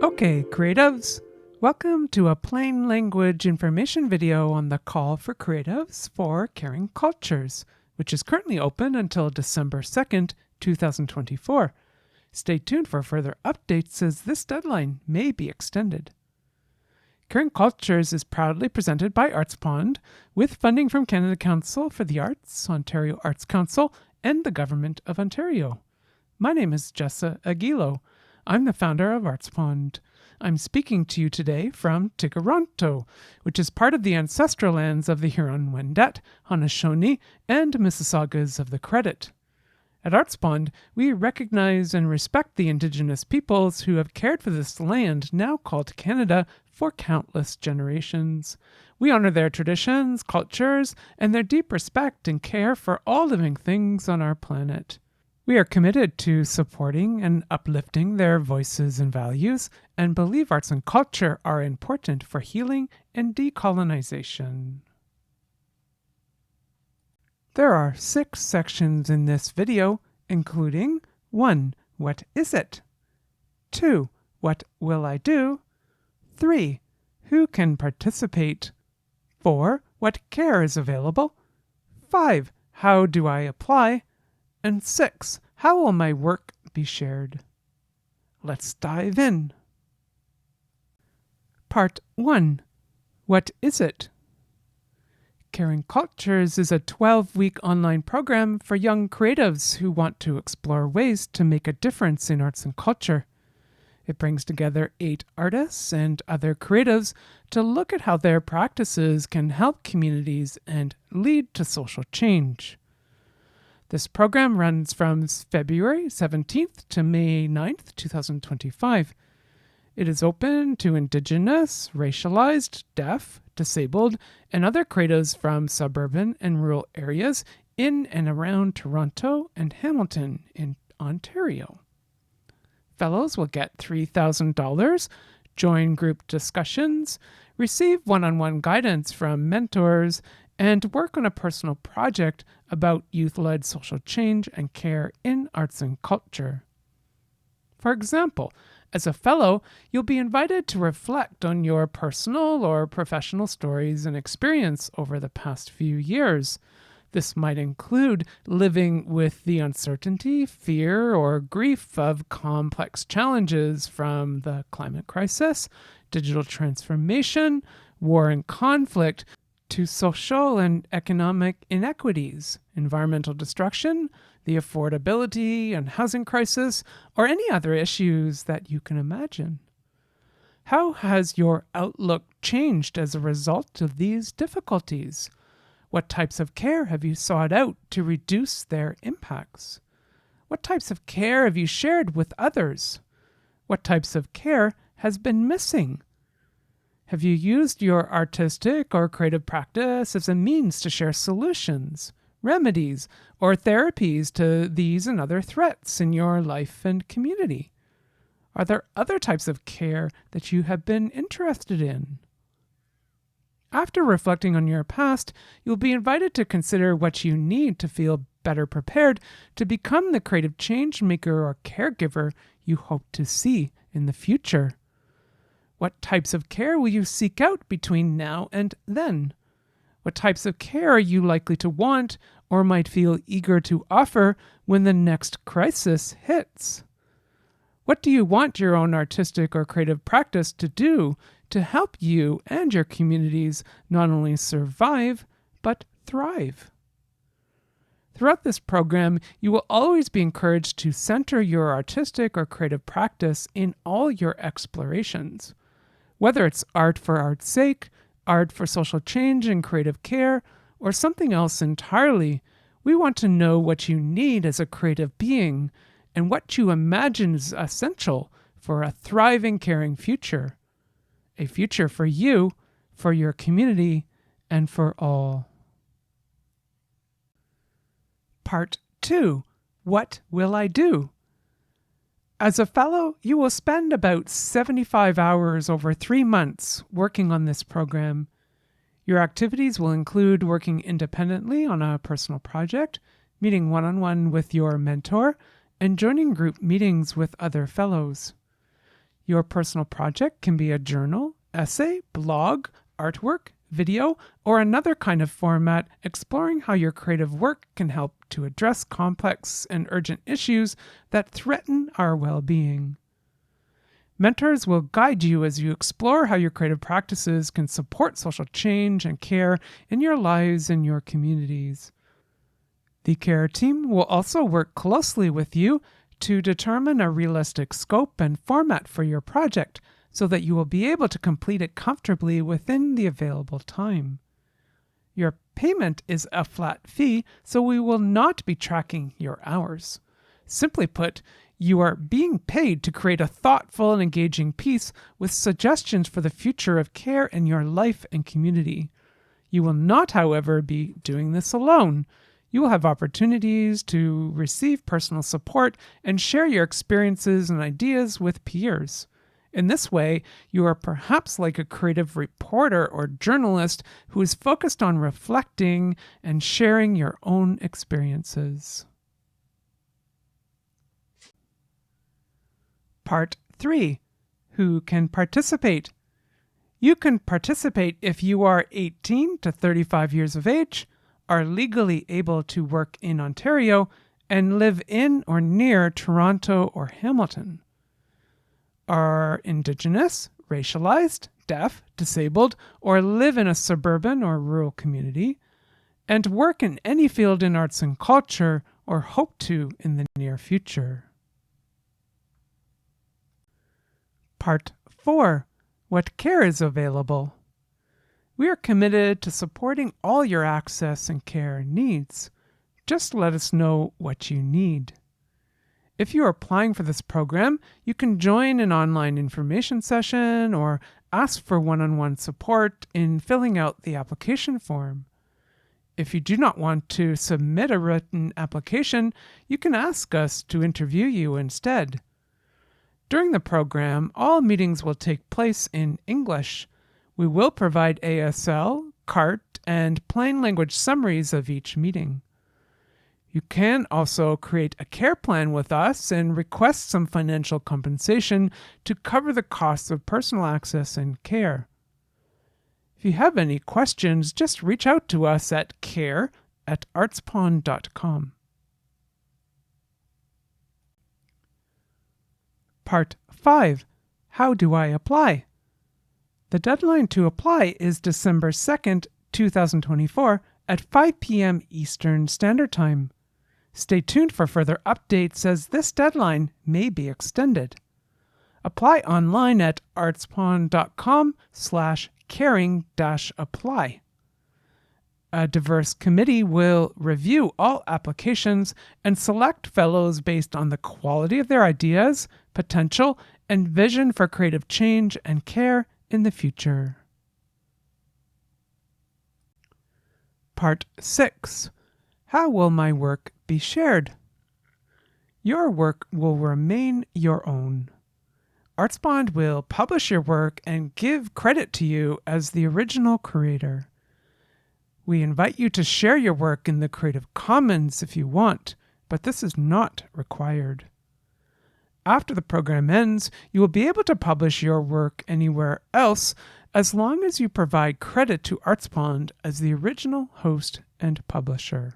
Okay, creatives, welcome to a plain language information video on the call for creatives for Caring Cultures, which is currently open until December 2nd, 2024. Stay tuned for further updates as this deadline may be extended. Caring Cultures is proudly presented by ArtsPond with funding from Canada Council for the Arts, Ontario Arts Council, and the Government of Ontario. My name is Jessa Aguilo. I'm the founder of ArtsPond. I'm speaking to you today from Tkaronto, which is part of the ancestral lands of the Huron-Wendat, Haudenosaunee, and Mississaugas of the Credit. At ArtsPond, we recognize and respect the Indigenous peoples who have cared for this land, now called Canada, for countless generations. We honor their traditions, cultures, and their deep respect and care for all living things on our planet. We are committed to supporting and uplifting their voices and values, and believe arts and culture are important for healing and decolonization. There are 6 sections in this video, including 1. What is it? 2. What will I do? 3. Who can participate? 4. What care is available? 5. How do I apply? And 6. How will my work be shared? Let's dive in. Part 1. What is it? Caring Cultures is a 12-week online program for young creatives who want to explore ways to make a difference in arts and culture. It brings together 8 artists and other creatives to look at how their practices can help communities and lead to social change. This program runs from February 17th to May 9th, 2025. It is open to Indigenous, racialized, deaf, disabled, and other creatives from suburban and rural areas in and around Toronto and Hamilton in Ontario. Fellows will get $3,000, join group discussions, receive one-on-one guidance from mentors, and work on a personal project about youth-led social change and care in arts and culture. For example, as a fellow, you'll be invited to reflect on your personal or professional stories and experience over the past few years. This might include living with the uncertainty, fear, or grief of complex challenges from the climate crisis, digital transformation, war and conflict, to social and economic inequities, environmental destruction, the affordability and housing crisis, or any other issues that you can imagine. How has your outlook changed as a result of these difficulties? What types of care have you sought out to reduce their impacts? What types of care have you shared with others? What types of care has been missing? Have you used your artistic or creative practice as a means to share solutions, remedies, or therapies to these and other threats in your life and community? Are there other types of care that you have been interested in? After reflecting on your past, you'll be invited to consider what you need to feel better prepared to become the creative change maker or caregiver you hope to see in the future. What types of care will you seek out between now and then? What types of care are you likely to want or might feel eager to offer when the next crisis hits? What do you want your own artistic or creative practice to do to help you and your communities not only survive, but thrive? Throughout this program, you will always be encouraged to center your artistic or creative practice in all your explorations. Whether it's art for art's sake, art for social change and creative care, or something else entirely, we want to know what you need as a creative being and what you imagine is essential for a thriving, caring future. A future for you, for your community, and for all. Part 2. What will I do? As a fellow, you will spend about 75 hours over 3 months working on this program. Your activities will include working independently on a personal project, meeting one-on-one with your mentor, and joining group meetings with other fellows. Your personal project can be a journal, essay, blog, artwork, video, or another kind of format exploring how your creative work can help to address complex and urgent issues that threaten our well-being. Mentors will guide you as you explore how your creative practices can support social change and care in your lives and your communities. The care team will also work closely with you to determine a realistic scope and format for your project so that you will be able to complete it comfortably within the available time. Your payment is a flat fee, so we will not be tracking your hours. Simply put, you are being paid to create a thoughtful and engaging piece with suggestions for the future of care in your life and community. You will not, however, be doing this alone. You will have opportunities to receive personal support and share your experiences and ideas with peers. In this way, you are perhaps like a creative reporter or journalist who is focused on reflecting and sharing your own experiences. Part 3. Who can participate? You can participate if you are 18 to 35 years of age, are legally able to work in Ontario, and live in or near Toronto or Hamilton. Are Indigenous, racialized, deaf, disabled, or live in a suburban or rural community, and work in any field in arts and culture or hope to in the near future. Part 4. What care is available? We are committed to supporting all your access and care needs. Just let us know what you need. If you are applying for this program, you can join an online information session or ask for one-on-one support in filling out the application form. If you do not want to submit a written application, you can ask us to interview you instead. During the program, all meetings will take place in English. We will provide ASL, CART, and plain language summaries of each meeting. You can also create a care plan with us and request some financial compensation to cover the costs of personal access and care. If you have any questions, just reach out to us at care@artspond.com. Part 5. How do I apply? The deadline to apply is December 2nd, 2024 at 5 p.m. Eastern Standard Time. Stay tuned for further updates as this deadline may be extended. Apply online at artspond.com/caring-apply. A diverse committee will review all applications and select fellows based on the quality of their ideas, potential, and vision for creative change and care in the future. Part 6. How will my work be shared? Your work will remain your own. ArtsPond will publish your work and give credit to you as the original creator. We invite you to share your work in the Creative Commons if you want, but this is not required. After the program ends, you will be able to publish your work anywhere else as long as you provide credit to ArtsPond as the original host and publisher.